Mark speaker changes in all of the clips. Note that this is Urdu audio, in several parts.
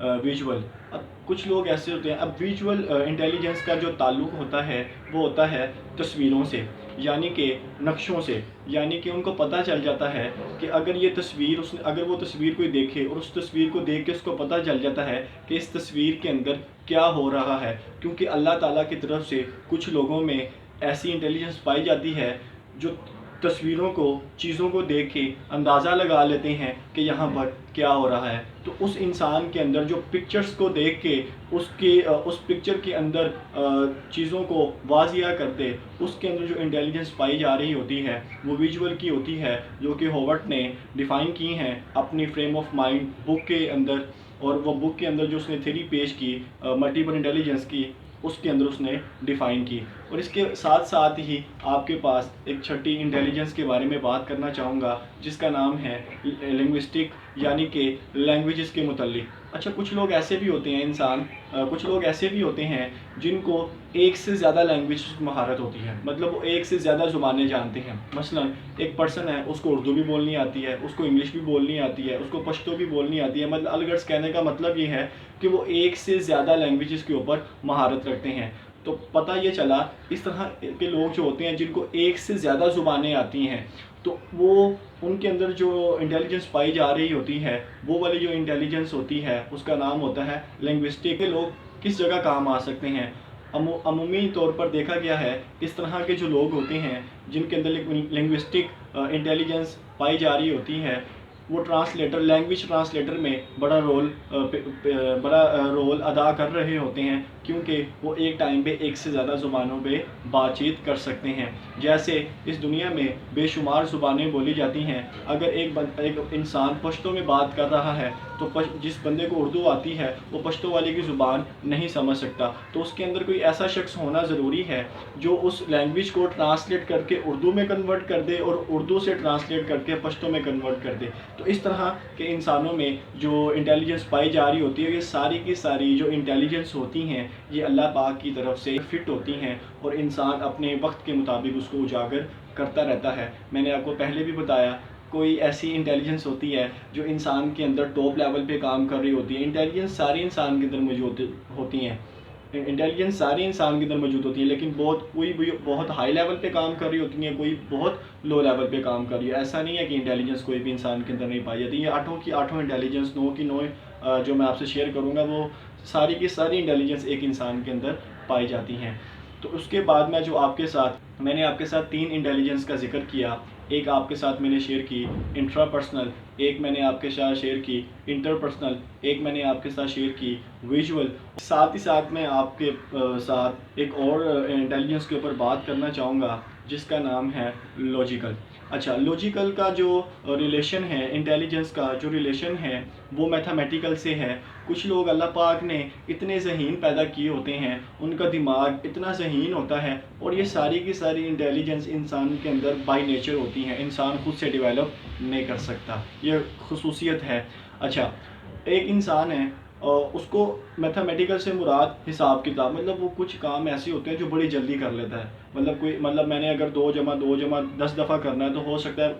Speaker 1: ویژول. اب کچھ لوگ ایسے ہوتے ہیں، اب ویژول انٹیلیجنس کا جو تعلق ہوتا ہے وہ ہوتا ہے تصویروں سے، یعنی کہ نقشوں سے. یعنی کہ ان کو پتہ چل جاتا ہے کہ اگر یہ تصویر اگر وہ تصویر کوئی دیکھے اور اس تصویر کو دیکھ کے اس کو پتہ چل جاتا ہے کہ اس تصویر کے اندر کیا ہو رہا ہے. کیونکہ اللہ تعالیٰ کی طرف سے کچھ لوگوں میں ایسی انٹیلیجنس پائی جاتی ہے جو تصویروں کو، چیزوں کو دیکھ کے اندازہ لگا لیتے ہیں کہ یہاں پر کیا ہو رہا ہے. تو اس انسان کے اندر جو پکچرز کو دیکھ کے اس پکچر کے اندر چیزوں کو واضح کرتے، اس کے اندر جو انٹیلیجنس پائی جا رہی ہوتی ہے وہ ویژول کی ہوتی ہے، جو کہ ہوورٹ نے ڈیفائن کی ہیں اپنی فریم آف مائنڈ بک کے اندر. اور وہ بک کے اندر جو اس نے تھیوری پیش کی ملٹیپل انٹیلیجنس کی، اس کے اندر اس نے ڈیفائن کی. اور اس کے ساتھ ساتھ ہی آپ کے پاس ایک چھٹی انٹیلیجنس کے بارے میں بات کرنا چاہوں گا جس کا نام ہے لنگوسٹک، یعنی کہ لینگویجز کے متعلق. اچھا، کچھ لوگ ایسے بھی ہوتے ہیں کچھ لوگ ایسے بھی ہوتے ہیں جن کو ایک سے زیادہ لینگویج مہارت ہوتی ہے، مطلب وہ ایک سے زیادہ زبانیں جانتے ہیں. مثلا ایک پرسن ہے، اس کو اردو بھی بولنی آتی ہے، اس کو انگلش بھی بولنی آتی ہے، اس کو پشتو بھی بولنی آتی ہے. مطلب الغرض کہنے کا مطلب یہ ہے کہ وہ ایک سے زیادہ لینگویجز کے اوپر مہارت رکھتے ہیں. تو پتہ یہ چلا اس طرح کے لوگ جو ہوتے ہیں جن کو ایک سے زیادہ زبانیں آتی ہیں، تو وہ ان کے اندر جو انٹیلیجنس پائی جا رہی ہوتی ہے وہ والی جو انٹیلیجنس ہوتی ہے اس کا نام ہوتا ہے لنگوسٹک. کے لوگ کس جگہ کام آ سکتے ہیں؟ عمومی طور پر دیکھا گیا ہے اس طرح کے جو لوگ ہوتے ہیں جن کے اندر لنگوسٹک انٹیلیجنس پائی جا رہی ہوتی ہے، وہ لینگویج ٹرانسلیٹر میں بڑا رول ادا کر رہے ہوتے ہیں، کیونکہ وہ ایک ٹائم پہ ایک سے زیادہ زبانوں پہ بات چیت کر سکتے ہیں. جیسے اس دنیا میں بے شمار زبانیں بولی جاتی ہیں. اگر ایک انسان پشتو میں بات کر رہا ہے تو جس بندے کو اردو آتی ہے وہ پشتو والے کی زبان نہیں سمجھ سکتا، تو اس کے اندر کوئی ایسا شخص ہونا ضروری ہے جو اس لینگویج کو ٹرانسلیٹ کر کے اردو میں کنورٹ کر دے اور اردو سے ٹرانسلیٹ کر کے پشتو میں کنورٹ کر دے. تو اس طرح کے انسانوں میں جو انٹیلیجنس پائی جا رہی ہوتی ہے، یہ ساری کی ساری جو انٹیلیجنس ہوتی ہیں یہ اللہ پاک کی طرف سے فٹ ہوتی ہیں اور انسان اپنے وقت کے مطابق اس کو اجاگر کرتا رہتا ہے. میں نے آپ کو پہلے بھی بتایا کوئی ایسی انٹیلیجنس ہوتی ہے جو انسان کے اندر ٹاپ لیول پہ کام کر رہی ہوتی ہے. انٹیلیجنس ساری انسان کے اندر موجود ہوتی ہیں، انٹیلیجنس ساری انسان کے اندر موجود ہوتی ہے، لیکن کوئی بہت ہائی لیول پہ کام کر رہی ہوتی ہیں، کوئی بہت لو لیول پہ کام کر رہی ہے. ایسا نہیں ہے کہ انٹیلیجنس کوئی بھی انسان کے اندر نہیں پائی جاتی. یہ 8 کی 8 انٹیلیجنس، 9 کی 9 جو میں آپ سے شیئر کروں گا وہ ساری کی ساری انٹیلیجنس ایک انسان کے اندر پائی جاتی ہیں. تو اس کے بعد میں نے آپ کے ساتھ 3 انٹیلیجنس کا ذکر کیا. ایک آپ کے ساتھ میں نے شیئر کی انٹرا پرسنل، ایک میں نے آپ کے ساتھ شیئر کی انٹر پرسنل، ایک میں نے آپ کے ساتھ شیئر کی ویژول. ساتھ ہی ساتھ میں آپ کے ساتھ ایک اور انٹیلیجنس کے اوپر بات کرنا چاہوں گا جس کا نام ہے لاجیکل. اچھا، لاجیکل کا جو ریلیشن ہے، انٹیلیجنس کا جو ریلیشن ہے وہ میتھمیٹیکل سے ہے. کچھ لوگ اللہ پاک نے اتنے ذہین پیدا کیے ہوتے ہیں، ان کا دماغ اتنا ذہین ہوتا ہے، اور یہ ساری کی ساری انٹیلیجنس انسان کے اندر بائی نیچر ہوتی ہیں، انسان خود سے ڈیولپ نہیں کر سکتا، یہ خصوصیت ہے. اچھا، ایک انسان ہے اس کو میتھمیٹیکل سے مراد حساب کتاب، مطلب وہ کچھ کام ایسے ہوتے ہیں جو بڑی جلدی کر لیتا ہے. مطلب میں نے اگر 2 جمع 2 جمع 10 دفعہ کرنا ہے تو ہو سکتا ہے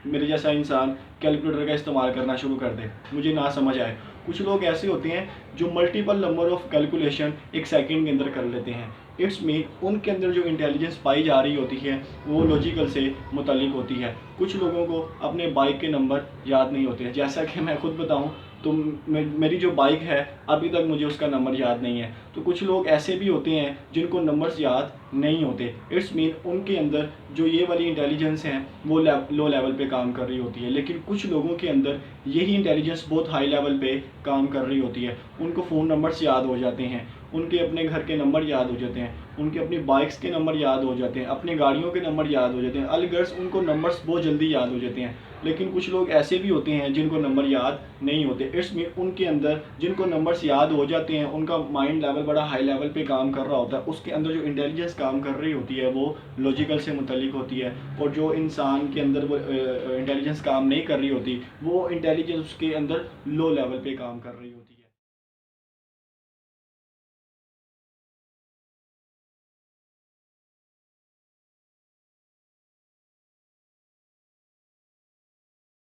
Speaker 1: میرے جیسا انسان کیلکولیٹر کا استعمال کرنا شروع کر دے، مجھے نہ سمجھ آئے. کچھ لوگ ایسے ہوتے ہیں جو ملٹیپل نمبر آف کیلکولیشن ایک سیکنڈ کے اندر کر لیتے ہیں. اٹس مین ان کے اندر جو انٹیلیجنس پائی جا رہی ہوتی ہے وہ لاجیکل سے متعلق ہوتی ہے. کچھ لوگوں کو اپنے بائک کے نمبر یاد نہیں ہوتے ہیں، جیسا کہ میں خود بتاؤں تو میری جو بائک ہے ابھی تک مجھے اس کا نمبر یاد نہیں ہے. تو کچھ لوگ ایسے بھی ہوتے ہیں جن کو نمبرز یاد نہیں ہوتے. اٹس مین ان کے اندر جو یہ والی انٹیلیجنس ہیں وہ لو لیول پہ کام کر رہی ہوتی ہے. لیکن کچھ لوگوں کے اندر یہی انٹیلیجنس بہت ہائی لیول پہ کام کر رہی ہوتی ہے. ان کو فون نمبرز یاد ہو جاتے ہیں، ان کے اپنے گھر کے نمبر یاد ہو جاتے ہیں، ان کے اپنی بائکس کے نمبر یاد ہو جاتے ہیں، اپنے گاڑیوں کے نمبر یاد ہو جاتے ہیں. الغرض ان کو نمبرز بہت جلدی یاد ہو جاتے ہیں. لیکن کچھ لوگ ایسے بھی ہوتے ہیں جن کو نمبر یاد نہیں ہوتے. اٹس مین ان کے اندر جن کو نمبرز یاد ہو جاتے ہیں ان کا مائنڈ لیول بڑا ہائی لیول پہ کام کر رہا ہوتا ہے. اس کے اندر جو انٹیلیجنس کام کر رہی ہوتی ہے وہ لاجیکل سے متعلق ہوتی ہے، اور جو انسان کے اندر وہ انٹیلیجنس کام نہیں کر رہی ہوتی وہ انٹیلیجنس کے اندر لو لیول پہ کام کر رہی ہوتی ہے.